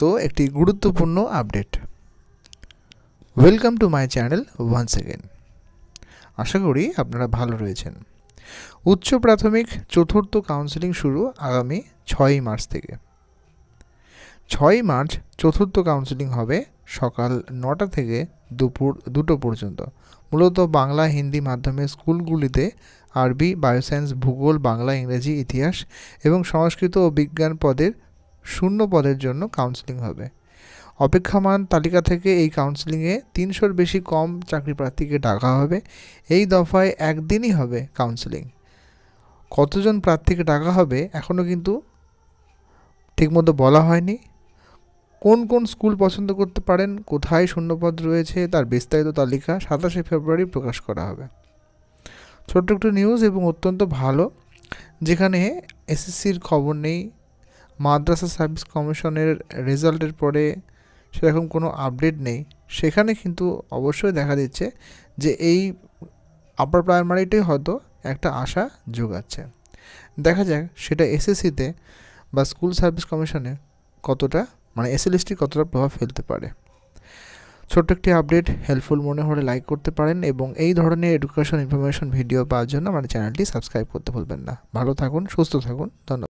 তো একটি গুরুত্বপূর্ণ update. Welcome to my channel once again. আশা করি আপনারা ভালো রয়েছেন। উচ্চ প্রাথমিক চতুর্থ কাউন্সেলিং শুরু আগামী 6 মার্চ থেকে। 6 মার্চ চতুর্থ কাউন্সেলিং হবে সকাল 9টা থেকে দুপুর 2টো পর্যন্ত। মূলত বাংলা হিন্দি মাধ্যমে স্কুলগুলিতে আরবি, বায়োসায়েন্স, ভূগোল, বাংলা, ইংরেজি, ইতিহাস এবং সংস্কৃত ও বিজ্ঞান পদের শূন্য পদের জন্য কাউন্সেলিং হবে। অপেক্ষমান তালিকা থেকে এই কাউন্সেলিংয়ে 300-র বেশি কম চাকরি প্রার্থীকে ডাকা হবে। এই দফায় একদিনই হবে কাউন্সেলিং। কতজন প্রার্থীকে ডাকা হবে এখনও কিন্তু ঠিকমতো বলা হয়নি। কোন কোন স্কুল পছন্দ করতে পারেন, কোথায় শূন্যপদ রয়েছে তার বিস্তারিত তালিকা 27শে ফেব্রুয়ারি প্রকাশ করা হবে। ছোট্ট একটু নিউজ এবং অত্যন্ত ভালো, যেখানে এসএসসির খবর নেই, মাদ্রাসা সার্ভিস কমিশনের রেজাল্টের পরে সেরকম কোনো আপডেট নেই, সেখানে কিন্তু অবশ্যই দেখা দিচ্ছে যে এই আপার প্রাইমারিটাই হয়তো একটা আশা যোগাচ্ছে। দেখা যাক সেটা এসএসসিতে বা স্কুল সার্ভিস কমিশনে কতটা এসএলএসটি কতটা প্রভাব ফেলতে পারে। ছোট্ট একটি আপডেট হেল্পফুল মনে হলে লাইক করতে পারেন এবং এই ধরনের এডুকেশন ইনফরমেশন ভিডিও পাওয়ার জন্য আমার চ্যানেলটি সাবস্ক্রাইব করতে ভুলবেন না। ভালো থাকুন, সুস্থ থাকুন, ধন্যবাদ।